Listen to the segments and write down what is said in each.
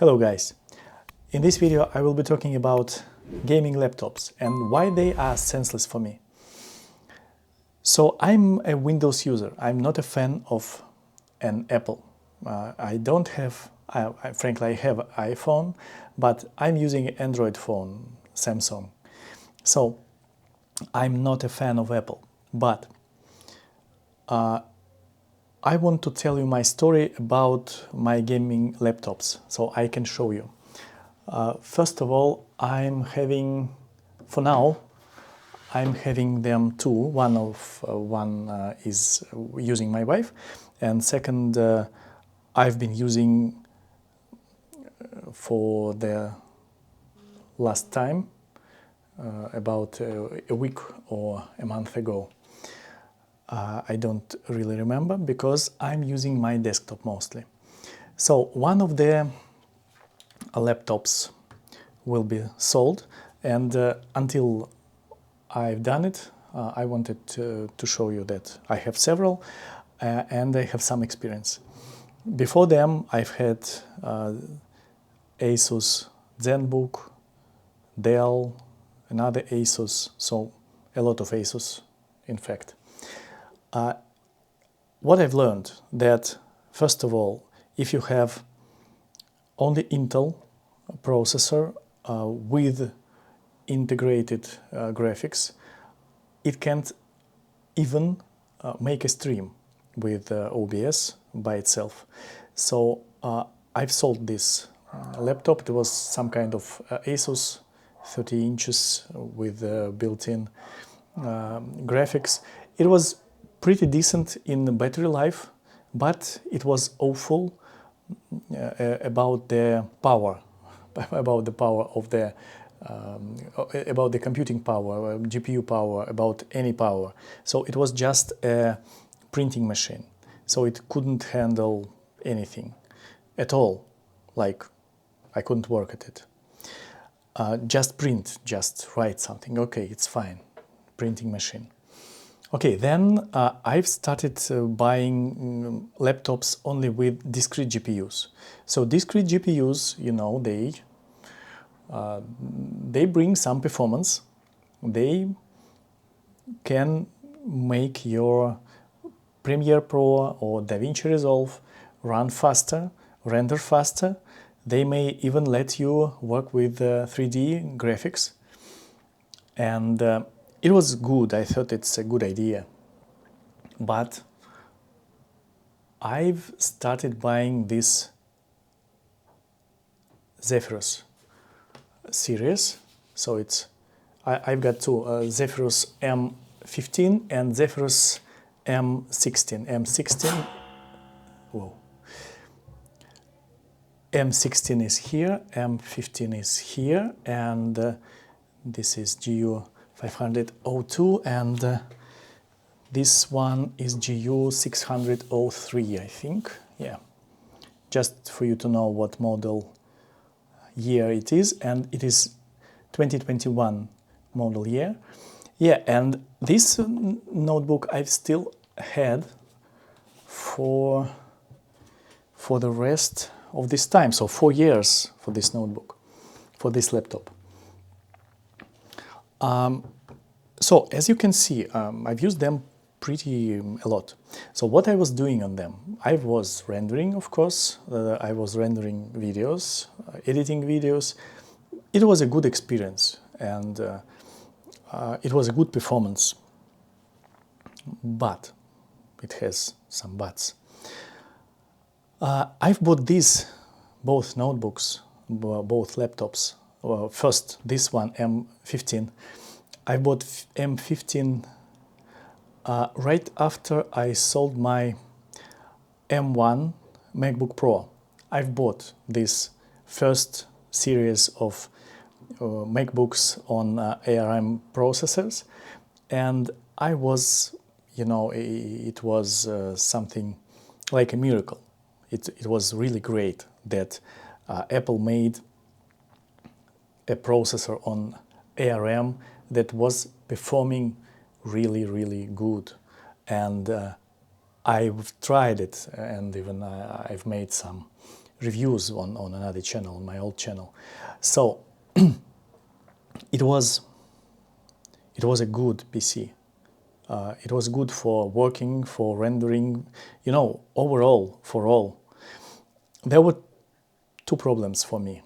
Hello guys! In this video I will be talking about gaming laptops and why they are senseless for me. So I'm a Windows user. I'm not a fan of an Apple. I don't have, frankly I have iPhone, but I'm using an Android phone, Samsung. So I'm not a fan of Apple, but I want to tell you my story about my gaming laptops, so I can show you. First of all, for now, I'm having them two. One is using my wife, and second, I've been using for the last time, about a week or a month ago. I don't really remember because I'm using my desktop mostly. So one of the laptops will be sold, and until I've done it, I wanted to show you that I have several and I have some experience. Before them I've had Asus ZenBook, Dell, another Asus, so a lot of Asus in fact. What I've learned that, first of all, if you have only Intel processor with integrated graphics, it can't even make a stream with OBS by itself. So I've sold this laptop. It was some kind of Asus 30 inches with built-in graphics. It was pretty decent in the battery life, but it was awful about the power, about the computing power, GPU power, about any power. So it was just a printing machine, so it couldn't handle anything at all. Like, I couldn't work at it. Just print, just write something, okay, it's fine, printing machine. Okay, then I've started buying laptops only with discrete GPUs. So discrete GPUs, you know, they bring some performance. They can make your Premiere Pro or DaVinci Resolve run faster, render faster. They may even let you work with 3D graphics. And it was good. I thought it's a good idea. But I've started buying this Zephyrus series. So I've got two, Zephyrus M15 and Zephyrus M16. M16 is here, M15 is here, and this is GU 502, and this one is GU 603, I think. Yeah, just for you to know what model year it is, and it is 2021 model year. Yeah, and this notebook I've still had for the rest of this time, so 4 years for this notebook, for this laptop. So as you can see, I've used them pretty a lot. So what I was doing on them, I was rendering, of course. I was rendering videos, editing videos. It was a good experience, and it was a good performance. But it has some buts. I've bought both notebooks, both laptops. First, this one, M15. I bought M15 right after I sold my M1 MacBook Pro. I've bought this first series of MacBooks on ARM processors, and I was, you know, it was something like a miracle. It was really great that Apple made a processor on ARM that was performing really, really good. And I've tried it, and even I've made some reviews on another channel, on my old channel. So it was a good PC. It was good for working, for rendering, you know, overall, for all. There were two problems for me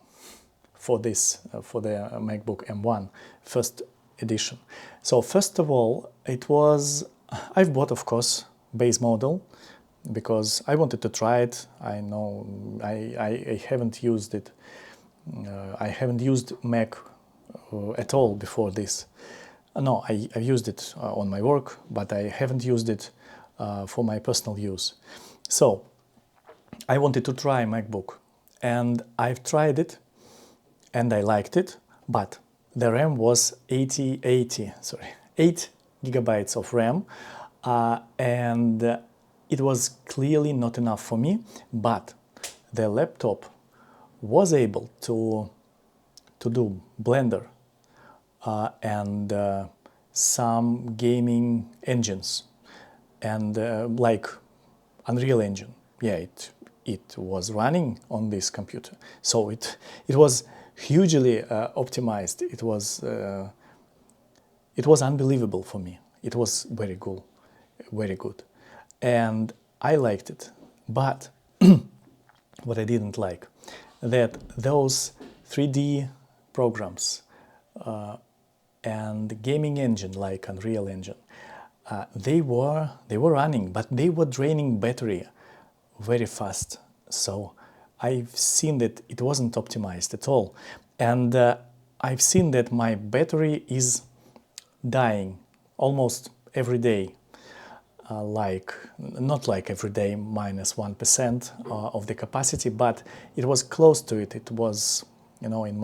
for this, for the MacBook M1 first edition. So first of all, I've bought, of course, base model because I wanted to try it. I know I haven't used it. I haven't used Mac at all before this. No, I've used it on my work, but I haven't used it for my personal use. So I wanted to try MacBook, and I've tried it, and I liked it, but the RAM was 8 gigabytes of RAM, and it was clearly not enough for me, but the laptop was able to do Blender and some gaming engines, and like Unreal Engine. Yeah, it was running on this computer, so it was hugely optimized. It was unbelievable for me. It was very cool, very good, and I liked it. But what I didn't like, that those 3D programs and gaming engine like Unreal Engine, they were running, but they were draining battery very fast. So I've seen that it wasn't optimized at all, and I've seen that my battery is dying almost every day. Like, not like every day, minus 1% of the capacity, but it was close to it. It was, you know, in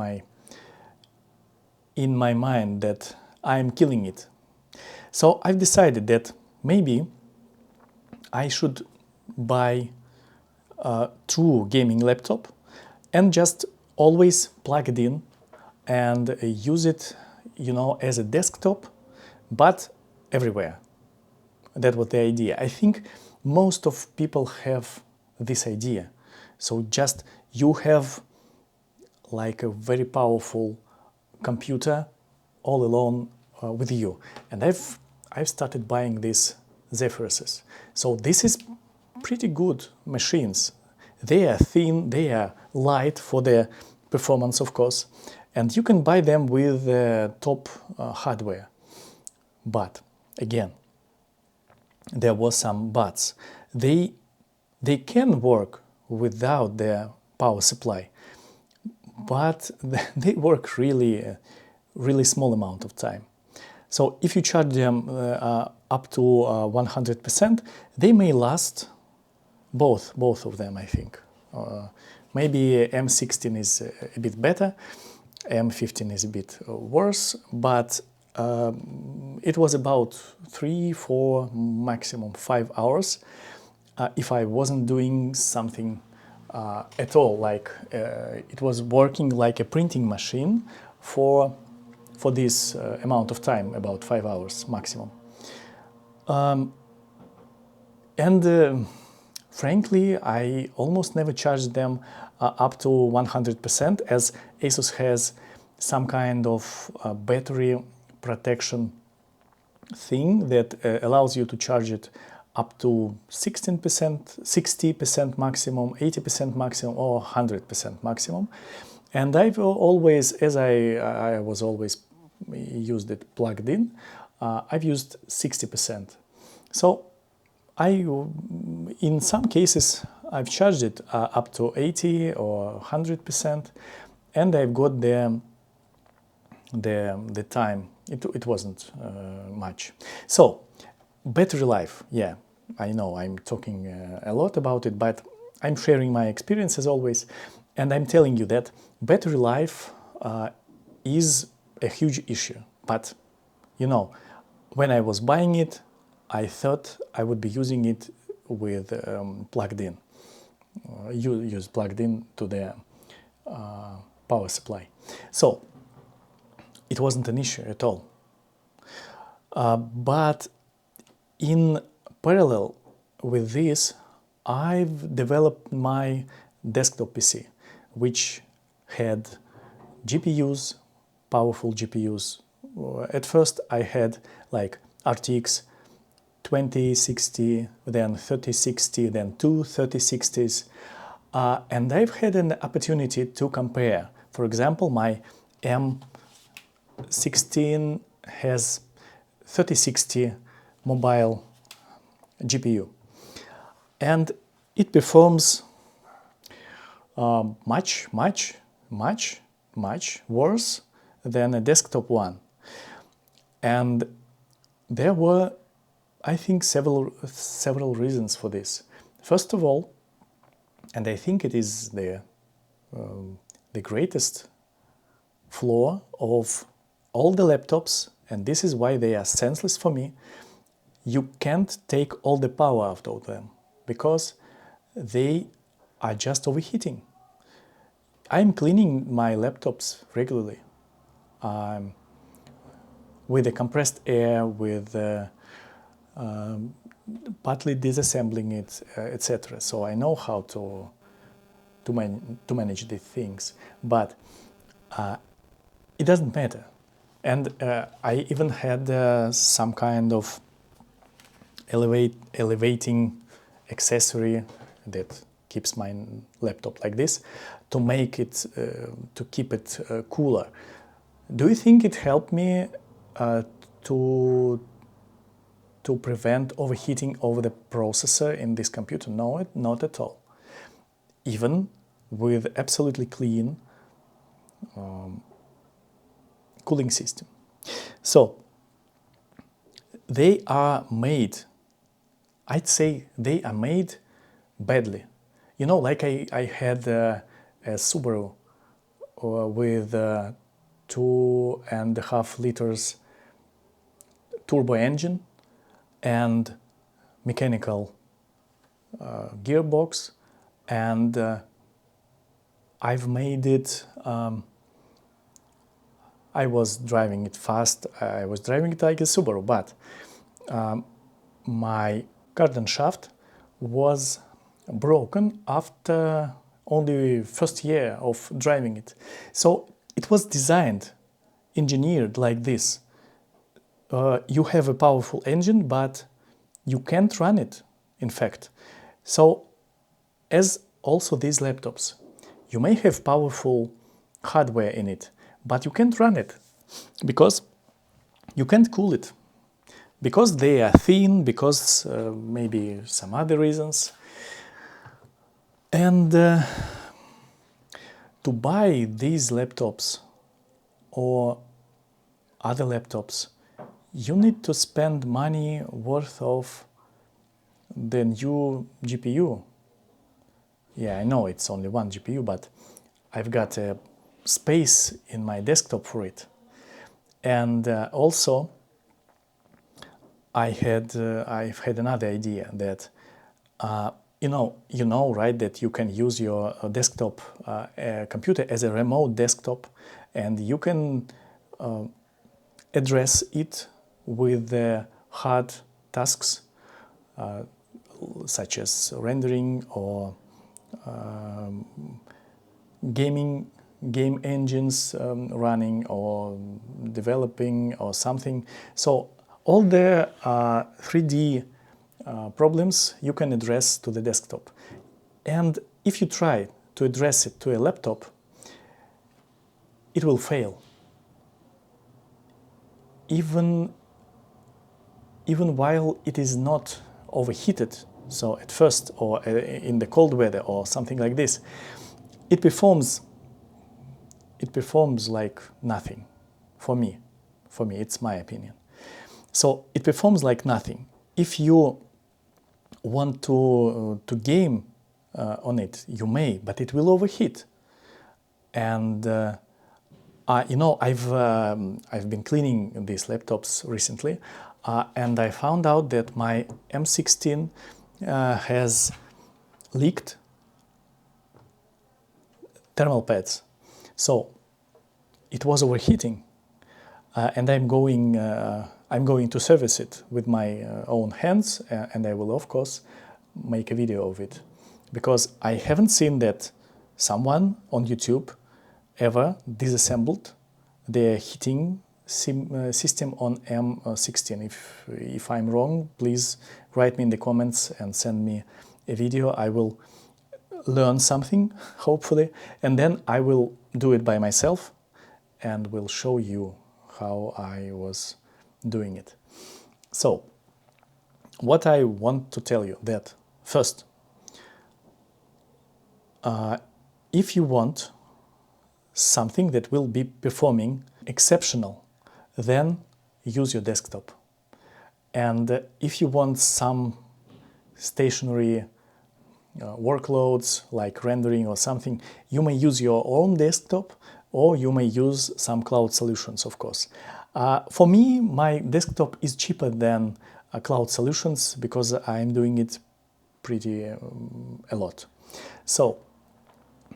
my mind that I'm killing it. So I've decided that maybe I should buy a true gaming laptop and just always plug it in and use it, you know, as a desktop, but everywhere. That was the idea. I think most of people have this idea. So just you have like a very powerful computer all alone with you. And I've started buying these Zephyruses. So this is pretty good machines. They are thin, they are light for their performance, of course, and you can buy them with top hardware. But again, there was some buts. They can work without their power supply, but they work really small amount of time. So if you charge them up to 100%, they may last, both of them, I think. Maybe M16 is a bit better, M15 is a bit worse, but it was about 3, 4, maximum 5 hours if I wasn't doing something at all, like it was working like a printing machine for this amount of time, about 5 hours maximum. And frankly, I almost never charged them up to 100%, as ASUS has some kind of battery protection thing that allows you to charge it up to 16%, 60% maximum, 80% maximum, or 100% maximum. And I've always, as I was always used it plugged in, I've used 60%. So in some cases, I've charged it up to 80 or 100%, and I've got the time. It wasn't much. So battery life, yeah, I know I'm talking a lot about it, but I'm sharing my experience as always, and I'm telling you that battery life is a huge issue. But you know, when I was buying it, I thought I would be using it with plugged in, use plugged in to the power supply. So it wasn't an issue at all. But in parallel with this, I've developed my desktop PC, which had GPUs, powerful GPUs. At first I had like RTX 2060, then 3060, then two 3060s. And I've had an opportunity to compare. For example, my M16 has 3060 mobile GPU, and it performs much worse than a desktop one. And there were, I think, several reasons for this. First of all, and I think it is the greatest flaw of all the laptops, and this is why they are senseless for me, you can't take all the power out of them because they are just overheating. I'm cleaning my laptops regularly with the compressed air, with partly disassembling it, etc. So I know how to manage these things, but it doesn't matter. And I even had some kind of elevating accessory that keeps my laptop like this to make it to keep it cooler. Do you think it helped me to prevent overheating over the processor in this computer? No, not at all. Even with absolutely clean cooling system. So they are made, I'd say they are made badly. You know, like I had a Subaru with 2.5 liters turbo engine and mechanical gearbox, and I've made it, I was driving it fast, I was driving it like a Subaru, but my cardan shaft was broken after only first year of driving it. So it was designed, engineered like this. You have a powerful engine, but you can't run it, in fact. So, as also these laptops, you may have powerful hardware in it, but you can't run it because you can't cool it. Because they are thin, because maybe some other reasons. And to buy these laptops or other laptops, you need to spend money worth of the new GPU. Yeah, I know it's only one GPU, but I've got a space in my desktop for it. And also, I've had another idea that you know, right, that you can use your desktop computer as a remote desktop, and you can address it with the hard tasks such as rendering or game engines running or developing or something. So all the 3D problems you can address to the desktop. And if you try to address it to a laptop, it will fail. Even while it is not overheated, so at first, or in the cold weather or something like this, it performs like nothing. For me, it's my opinion. So it performs like nothing. If you want to game on it, you may, but it will overheat. And you know, I've been cleaning these laptops recently, and I found out that my M16 has leaked thermal pads. So it was overheating, and I'm going to service it with my own hands, and I will of course make a video of it. because I haven't seen that someone on YouTube ever disassembled the heating system on M16. If I'm wrong, please write me in the comments and send me a video. I will learn something, hopefully, and then I will do it by myself and will show you how I was doing it. So, what I want to tell you that first, if you want something that will be performing exceptional, then use your desktop. And if you want some stationary workloads like rendering or something, you may use your own desktop or you may use some cloud solutions, of course. For me, my desktop is cheaper than cloud solutions because I'm doing it pretty a lot. So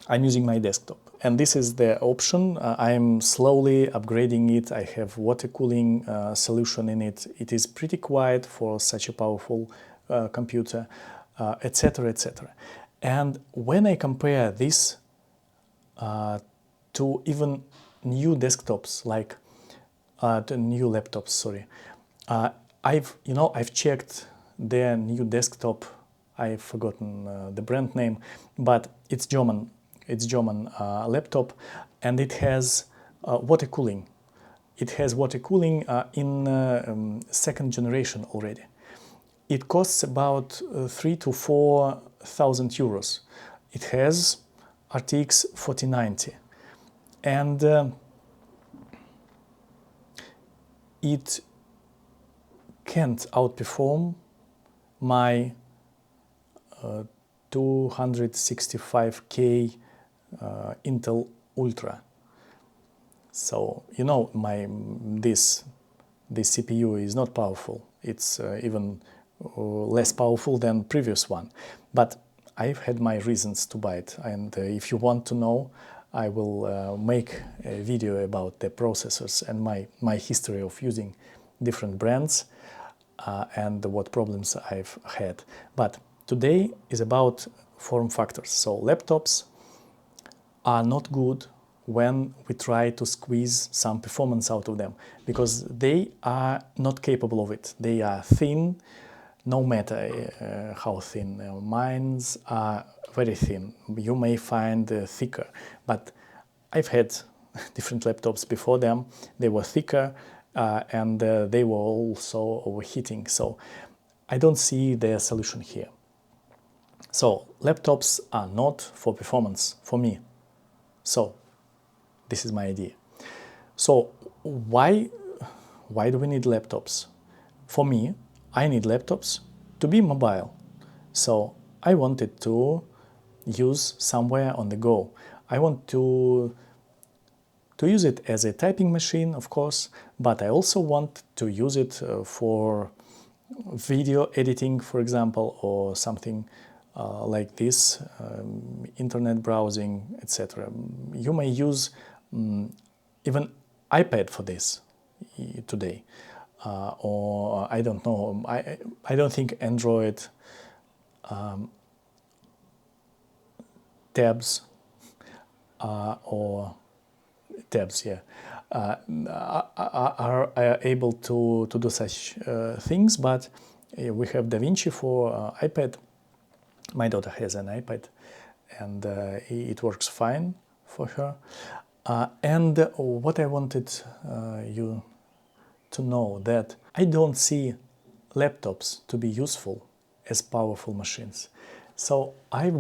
I'm using my desktop, and this is the option. I'm slowly upgrading it. I have water cooling solution in it. It is pretty quiet for such a powerful computer, etc., etc. And when I compare this to even new desktops, like the new laptops, sorry, I've checked their new desktop. I've forgotten the brand name, but it's German. It's German laptop, and it has water cooling. It has water cooling in second generation already. It costs about 3,000 to 4,000 euros. It has RTX 4090, and it can't outperform my 265K Intel Ultra. So this CPU is not powerful. It's even less powerful than previous one. But I've had my reasons to buy it, and if you want to know, I will make a video about the processors and my history of using different brands and what problems I've had. But today is about form factors. So laptops are not good when we try to squeeze some performance out of them, because they are not capable of it. They are thin, no matter how thin. Mines are very thin. You may find thicker, but I've had different laptops before them. They were thicker and they were also overheating. So I don't see the solution here. So laptops are not for performance for me. So this is my idea. So why do we need laptops? For me, I need laptops to be mobile. So I wanted to use somewhere on the go. I want to use it as a typing machine, of course, but I also want to use it for video editing, for example, or something like this, internet browsing, etc. You may use even iPad for this today, or I don't know. I don't think Android tabs or tabs, yeah, are able to do such things. But we have DaVinci for iPad. My daughter has an iPad, and it works fine for her. And what I wanted you to know, that I don't see laptops to be useful as powerful machines. So I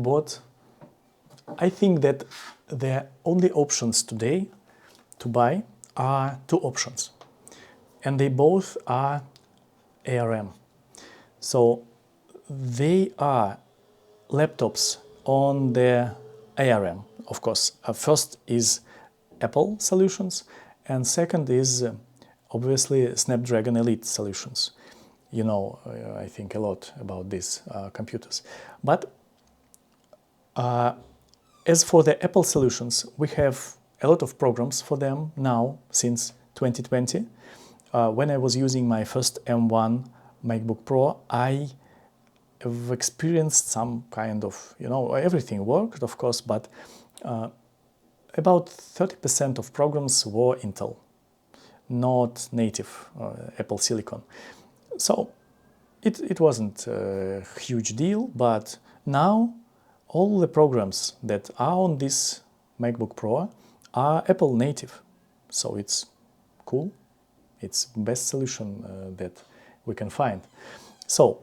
think that the only options today to buy are two options, and they both are ARM. So they are laptops on the ARM, of course. First is Apple solutions, and second is obviously Snapdragon Elite solutions. You know, I think a lot about these computers. But as for the Apple solutions, we have a lot of programs for them now since 2020. When I was using my first M1 MacBook Pro, I have experienced some kind of, everything worked, of course, but about 30% of programs were Intel, not native Apple Silicon. So it wasn't a huge deal, but now all the programs that are on this MacBook Pro are Apple native. So it's cool. It's best solution that we can find. So,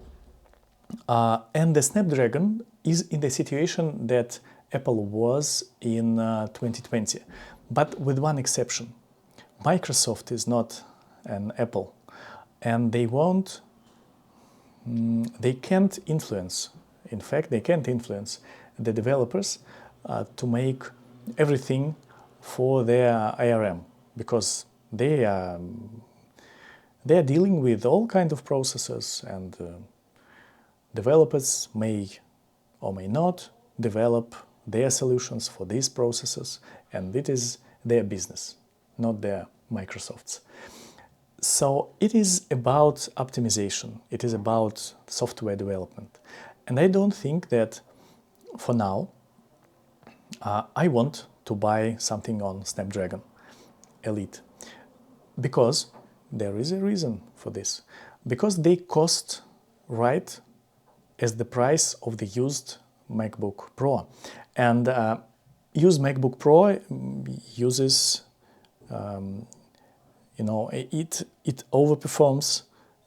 and the Snapdragon is in the situation that Apple was in 2020, but with one exception. Microsoft is not an Apple, and they can't influence, in fact, they can't influence the developers to make everything for their ARM, because they are dealing with all kinds of processors, and developers may or may not develop their solutions for these processors, and it is their business, not their Microsoft's. So it is about optimization, it is about software development. And I don't think that for now I want to buy something on Snapdragon Elite, because there is a reason for this. Because they cost right as the price of the used MacBook Pro. And used MacBook Pro uses, it overperforms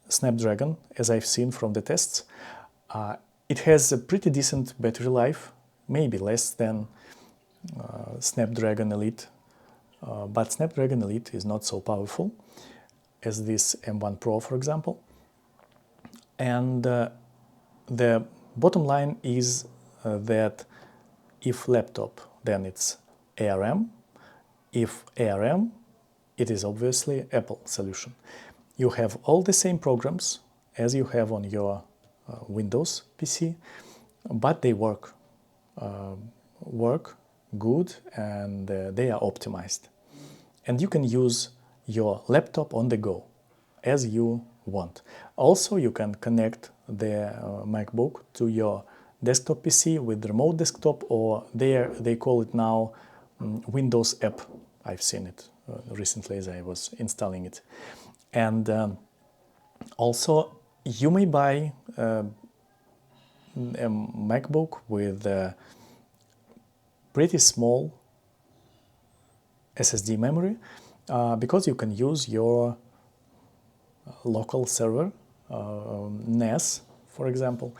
Snapdragon, as I've seen from the tests. It has a pretty decent battery life, maybe less than Snapdragon Elite, but Snapdragon Elite is not so powerful as this M1 Pro, for example. And the bottom line is that if laptop, then it's ARM. If ARM, it is obviously Apple solution. You have all the same programs as you have on your Windows PC, but they work good, and they are optimized. And you can use your laptop on the go as you want. Also, you can connect the MacBook to your desktop PC with remote desktop, or they call it now Windows app. I've seen it recently as I was installing it. And also, you may buy a MacBook with a pretty small SSD memory, because you can use your local server, NAS, for example,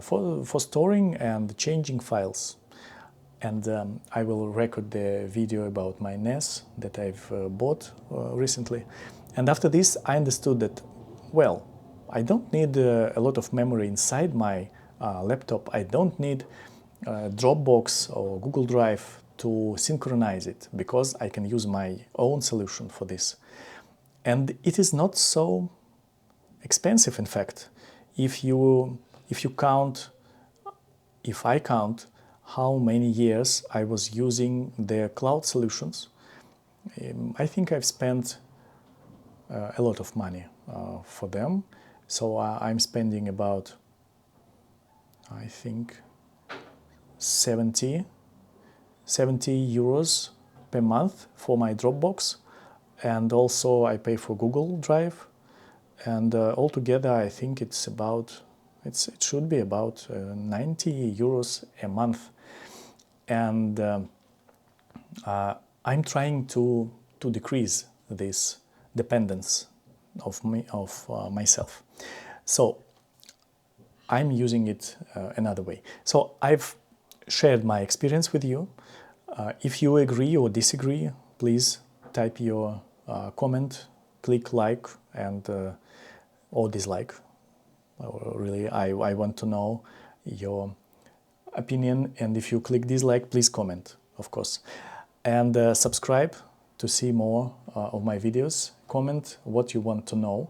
for storing and changing files. And I will record the video about my NAS that I've bought recently. And after this, I understood that, well, I don't need a lot of memory inside my laptop. I don't need Dropbox or Google Drive to synchronize it, because I can use my own solution for this. And it is not so expensive, in fact. If I count how many years I was using their cloud solutions, I think I've spent a lot of money for them. So I'm spending about, I think, 70 euros per month for my Dropbox, and also I pay for Google Drive, and altogether I think it should be about 90 euros a month. And I'm trying to decrease this dependence of myself. So I'm using it another way. So I've shared my experience with you. If you agree or disagree, please type your comment, click like, and or dislike. Really, I want to know your opinion, and if you click dislike, please comment, of course. And subscribe to see more of my videos. Comment what you want to know.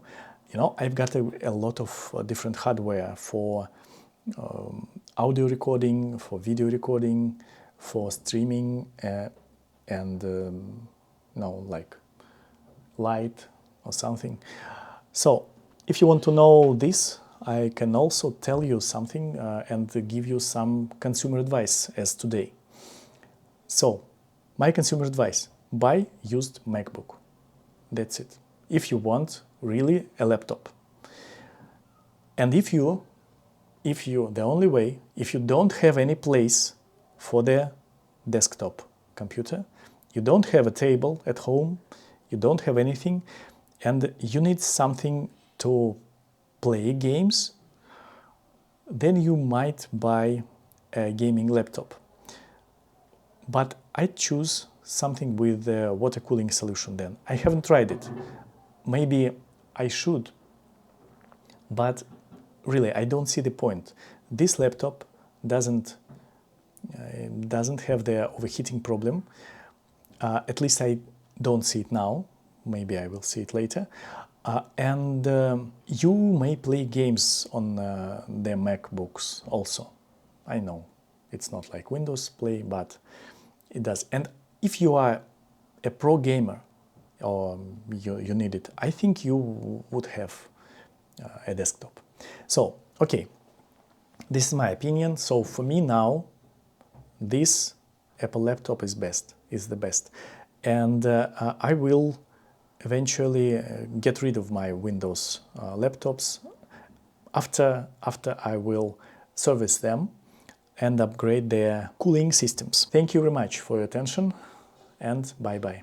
I've got a lot of different hardware for audio recording, for video recording, for streaming, and like light or something. So if you want to know this, I can also tell you something and give you some consumer advice as today. So, my consumer advice: buy used MacBook. That's it. If you want really a laptop. And if you, the only way, if you don't have any place for the desktop computer, you don't have a table at home, you don't have anything, and you need something to play games, then you might buy a gaming laptop. But I choose something with a water cooling solution then. I haven't tried it. Maybe I should, but really I don't see the point. This laptop doesn't have the overheating problem. At least I don't see it now. Maybe I will see it later. And you may play games on the MacBooks also. I know it's not like Windows Play, but it does. And if you are a pro gamer or you need it, I think you would have a desktop. So, okay, this is my opinion. So for me now, this Apple laptop is the best. And I will eventually get rid of my Windows laptops after I will service them and upgrade their cooling systems. Thank you very much for your attention, and bye-bye.